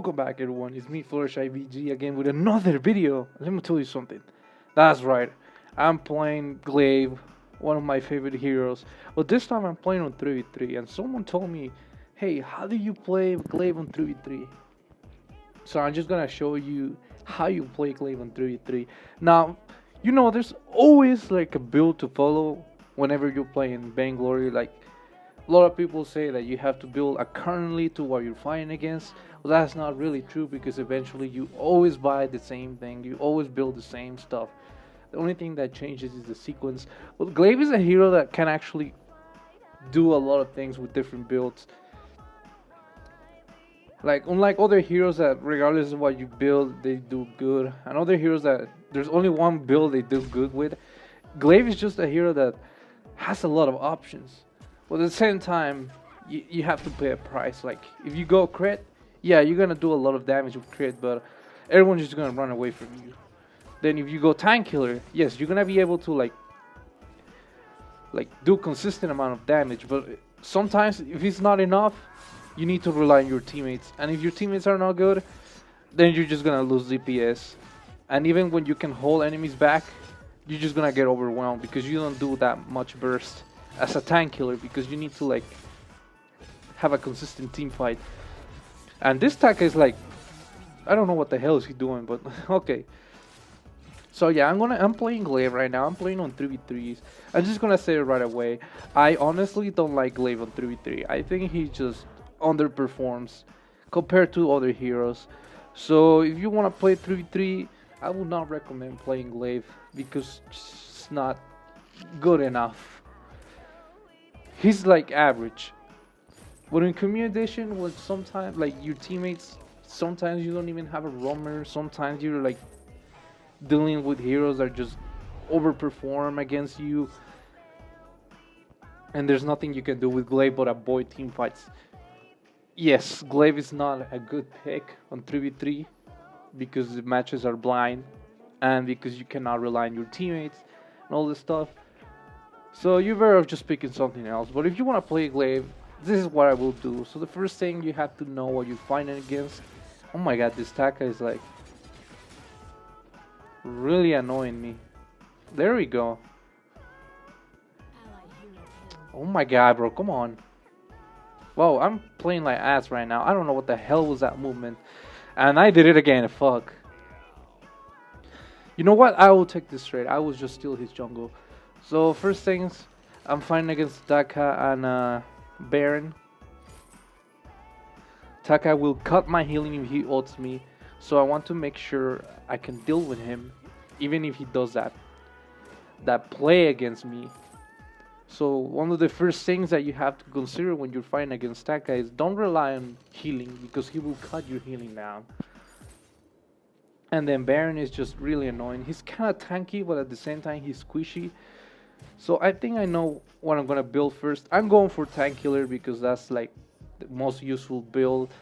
Welcome back everyone, it's me Fluttershy VG again with another video. Let me tell you something. That's right, I'm playing Glaive, one of my favorite heroes. But this time I'm playing on 3v3 and someone told me, hey, how do you play Glaive on 3v3? So I'm just gonna show you how you play Glaive on 3v3. Now, you know there's always like a build to follow whenever you're playing Vainglory. Like, a lot of people say that you have to build accordingly to what you're fighting against. Well, that's not really true because eventually you always buy the same thing. You always build the same stuff. The only thing that changes is the sequence. Well, Glaive is a hero that can actually do a lot of things with different builds. Like, unlike other heroes that regardless of what you build, they do good. And other heroes that there's only one build they do good with. Glaive is just a hero that has a lot of options. But at the same time, you have to pay a price. Like, if you go crit, yeah, you're gonna do a lot of damage with crit, but everyone's just gonna run away from you. Then if you go tank killer, yes, you're gonna be able to like do consistent amount of damage, but sometimes if it's not enough, you need to rely on your teammates. And if your teammates are not good, then you're just gonna lose DPS. And even when you can hold enemies back, you're just gonna get overwhelmed because you don't do that much burst as a tank killer, because you need to like have a consistent team fight. And this Taka is like, I don't know what the hell is he doing, but okay. So yeah, I'm playing Glaive right now. I'm playing on 3v3s. I'm just gonna say it right away. I honestly don't like Glaive on 3v3. I think he just underperforms compared to other heroes. So if you wanna play 3v3, I would not recommend playing Glaive because it's not good enough. He's like average. But in Community Edition, when sometimes like your teammates, sometimes you don't even have a roamer. Sometimes you're like dealing with heroes that just overperform against you, and there's nothing you can do with Glaive but avoid team fights. Yes, Glaive is not a good pick on 3v3 because the matches are blind and because you cannot rely on your teammates and all this stuff. So you're better off just picking something else. But if you want to play Glaive, this is what I will do. So the first thing, you have to know what you're fighting against. Oh my god, this Taka is like really annoying me. There we go. Oh my god, bro, come on. Whoa, I'm playing like ass right now. I don't know what the hell was that movement. And I did it again, fuck. You know what? I will take this straight. I will just steal his jungle. So first things, I'm fighting against Taka and Baron. Taka will cut my healing if he ults me, so I want to make sure I can deal with him, even if he does that play against me. So one of the first things that you have to consider when you're fighting against Taka is don't rely on healing, because he will cut your healing down. And then Baron is just really annoying. He's kind of tanky, but at the same time he's squishy. So I think I know what I'm gonna build first. I'm going for tank killer because that's like the most useful build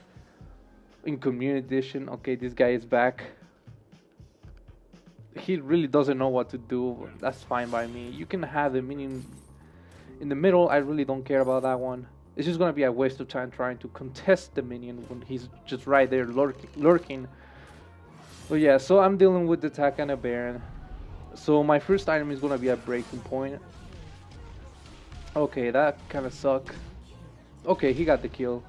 in Community Edition. Okay, this guy is back. He really doesn't know what to do. That's fine by me. You can have the minion in the middle. I really don't care about that one. It's just gonna be a waste of time trying to contest the minion when he's just right there lurking. But yeah, so I'm dealing with the Taka and a Baron. So my first item is gonna be a breaking point. Okay, that kinda suck. Okay, he got the kill.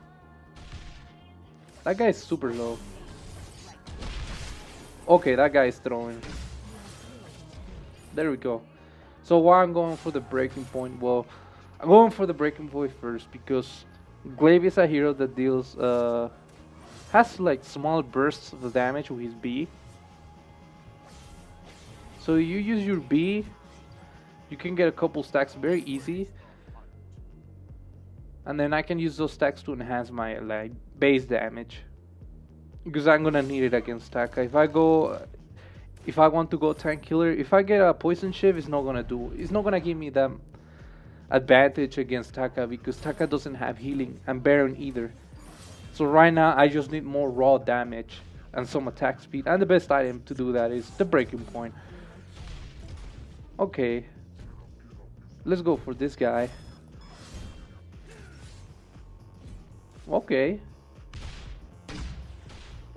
That guy is super low. Okay, that guy is throwing. There we go. So why I'm going for the breaking point? Well, I'm going for the breaking point first because Glaive is a hero that deals has like small bursts of the damage with his B. So you use your B, you can get a couple stacks very easy, and then I can use those stacks to enhance my like base damage, because I'm gonna need it against Taka. If I want to go tank killer, if I get a poison shiv, it's not gonna give me that advantage against Taka because Taka doesn't have healing and Baron either. So right now I just need more raw damage and some attack speed, and the best item to do that is the breaking point. Okay, let's go for this guy. Okay,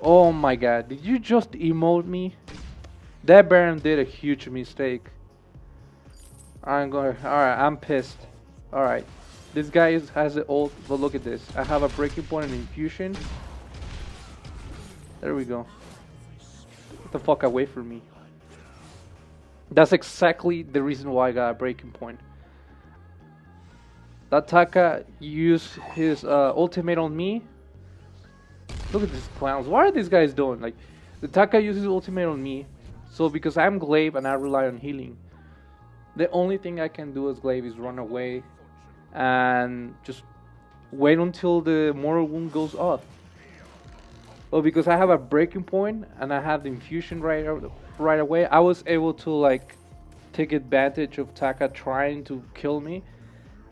Oh my god, did you just emote me? That Baron did a huge mistake. Alright, I'm pissed. Alright. This guy has an ult, but look at this. I have a breaking point and infusion. There we go. Get the fuck away from me. That's exactly the reason why I got a breaking point. That Taka used his ultimate on me. Look at these clowns. What are these guys doing? Like, the Taka uses ultimate on me. So because I'm Glaive and I rely on healing, the only thing I can do as Glaive is run away and just wait until the mortal wound goes off. Well, because I have a breaking point and I have the infusion right away, I was able to like take advantage of Taka trying to kill me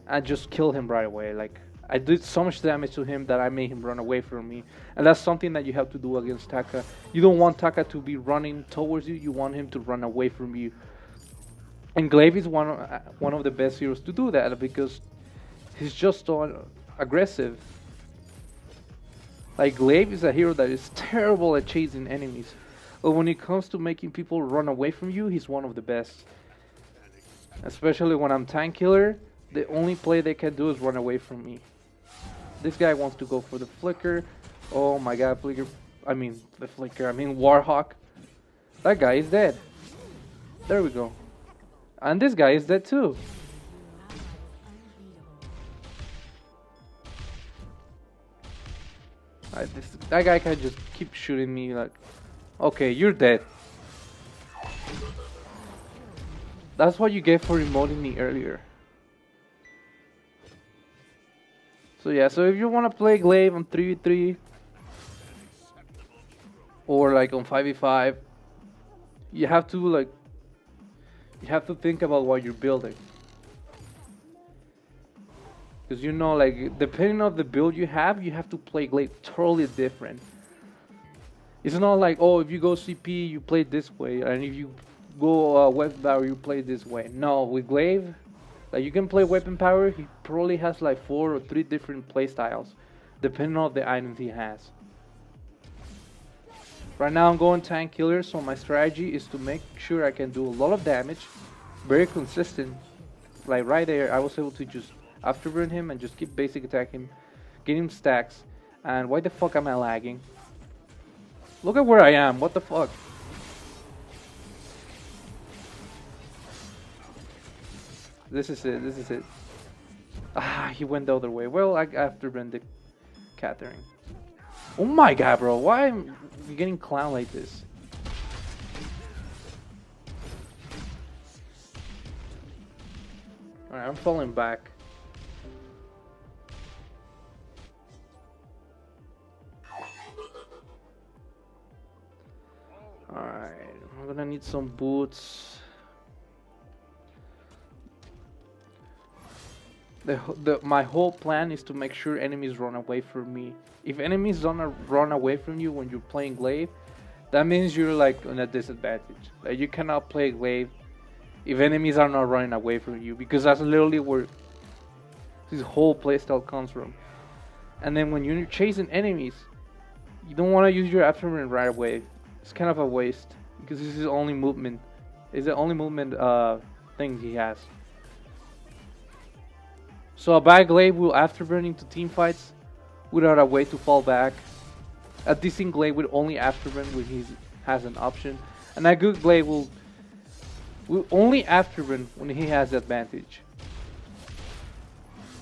and just kill him right away. Like, I did so much damage to him that I made him run away from me. And that's something that you have to do against Taka. You don't want Taka to be running towards you, you want him to run away from you. And Glaive is one of the best heroes to do that because he's just so aggressive. Like, Glaive is a hero that is terrible at chasing enemies. But when it comes to making people run away from you, he's one of the best. Especially when I'm tank killer, the only play they can do is run away from me. This guy wants to go for the flicker. Oh my god, flicker. I mean Warhawk. That guy is dead. There we go. And this guy is dead too. That guy can just keep shooting me like, okay, you're dead. That's what you get for emoting me earlier. So yeah, so if you want to play Glaive on 3v3 or like on 5v5, you have to think about what you're building. Because you know, like, depending on the build you have to play Glaive totally different. It's not like, oh, if you go CP, you play this way, and if you go weapon power, you play this way. No, with Glaive, like, you can play weapon power, he probably has like 4 or 3 different play styles, depending on the items he has. Right now I'm going tank killer, so my strategy is to make sure I can do a lot of damage, very consistent. Like right there, I was able to just afterburn him and just keep basic attacking, get him stacks. And why the fuck am I lagging? Look at where I am, what the fuck? This is it. Ah, he went the other way. Well, I afterburned the Catherine. Oh my god, bro, why am I getting clown like this? Alright, I'm falling back. Alright, I'm gonna need some boots. My whole plan is to make sure enemies run away from me. If enemies don't run away from you when you're playing Glaive, that means you're like on a disadvantage. Like, you cannot play Glaive if enemies are not running away from you, because that's literally where this whole playstyle comes from. And then when you're chasing enemies, you don't want to use your afterburn right away. It's kind of a waste because this is his only movement. It's the only movement thing he has. So a bad Glaive will afterburn into team fights without a way to fall back. A decent Glaive will only afterburn when he has an option, and a good Glaive will only afterburn when he has the advantage.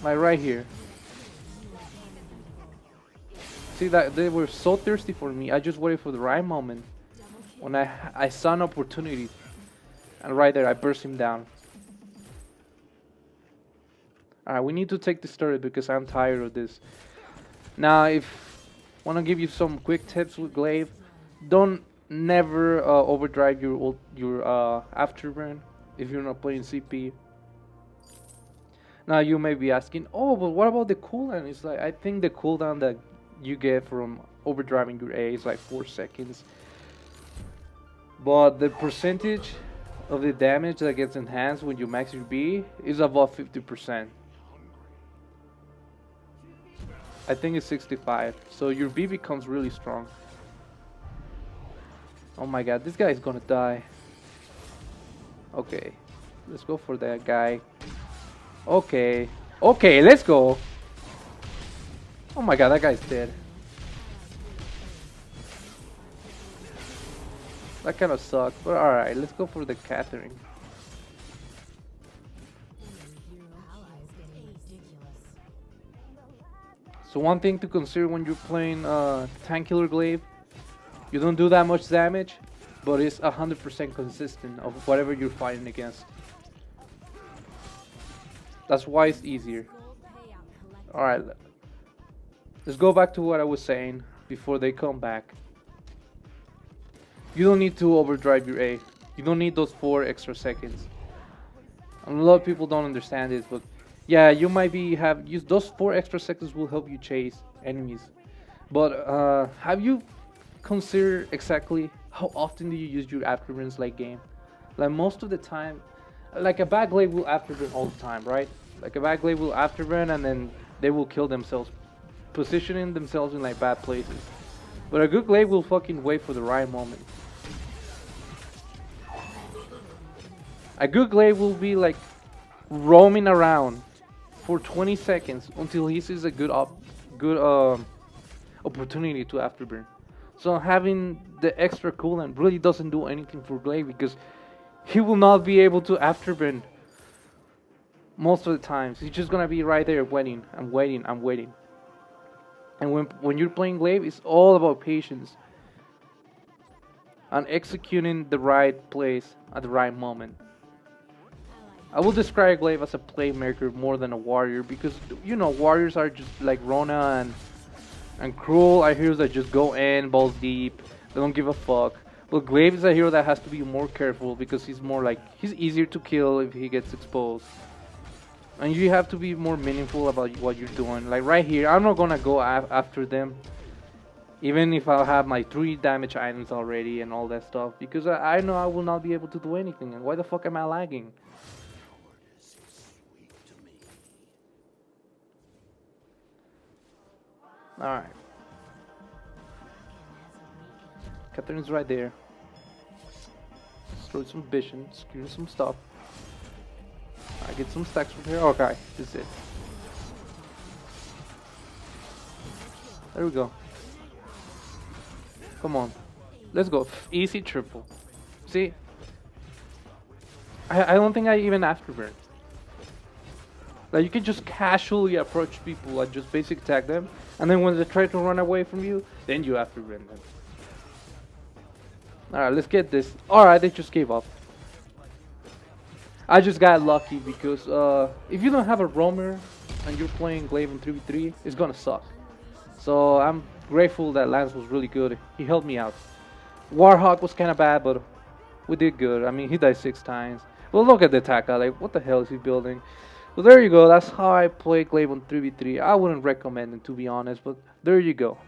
Like right here. See that they were so thirsty for me. I just waited for the right moment when I saw an opportunity, and right there I burst him down. Alright, we need to take this turret because I'm tired of this. Now, if I want to give you some quick tips with Glaive, don't never overdrive your afterburn if you're not playing CP. Now you may be asking, oh, but what about the cooldown? It's like, I think the cooldown that you get from overdriving your A is like 4 seconds. But the percentage of the damage that gets enhanced when you max your B is above 50%. I think it's 65, so your B becomes really strong. Oh my god, this guy is gonna die. Okay, let's go for that guy. Okay, okay, let's go. Oh my god, that guy's dead. That kind of sucked, but alright, let's go for the Catherine. So one thing to consider when you're playing Tank Killer Glaive, you don't do that much damage, but it's 100% consistent of whatever you're fighting against. That's why it's easier. Alright, let's go back to what I was saying before they come back. You don't need to overdrive your A. You don't need those 4 extra seconds. And a lot of people don't understand this, but yeah, you might be have used those 4 extra seconds will help you chase enemies. But have you considered exactly how often do you use your afterburn's late game? Like most of the time, like a bad glaive will afterburn all the time, right? Like a bad glaive will afterburn and then they will kill themselves, positioning themselves in like bad places. But a good glaive will fucking wait for the right moment. A good glaive will be like roaming around for 20 seconds until he sees a good opportunity to afterburn. So having the extra cooldown really doesn't do anything for Glaive because he will not be able to afterburn most of the times. He's just gonna be right there waiting and waiting and waiting. And when you're playing Glaive, it's all about patience and executing the right place at the right moment. I will describe Glaive as a playmaker more than a warrior because, you know, warriors are just like Rona and Cruel are heroes that just go in, balls deep, they don't give a fuck. But Glaive is a hero that has to be more careful because he's more like, he's easier to kill if he gets exposed. And you have to be more meaningful about what you're doing. Like right here, I'm not gonna go after them. Even if I have my 3 damage items already and all that stuff. Because I know I will not be able to do anything. And why the fuck am I lagging? Alright. Catherine's right there. Throw some vision, secure some stuff. I get some stacks from here. Okay, this is it. There we go. Come on. Let's go. Easy triple. See? I don't think I even afterburn. Like you can just casually approach people and just basic attack them. And then when they try to run away from you, then you afterburn them. Alright, let's get this. Alright, they just gave up. I just got lucky because if you don't have a roamer and you're playing Glaive in 3v3, it's gonna suck. So I'm grateful that Lance was really good. He helped me out. Warhawk was kind of bad, but we did good. I mean, he died 6 times. Well, look at the attack. Like, what the hell is he building? Well, there you go. That's how I play Glaive on 3v3. I wouldn't recommend it, to be honest, but there you go.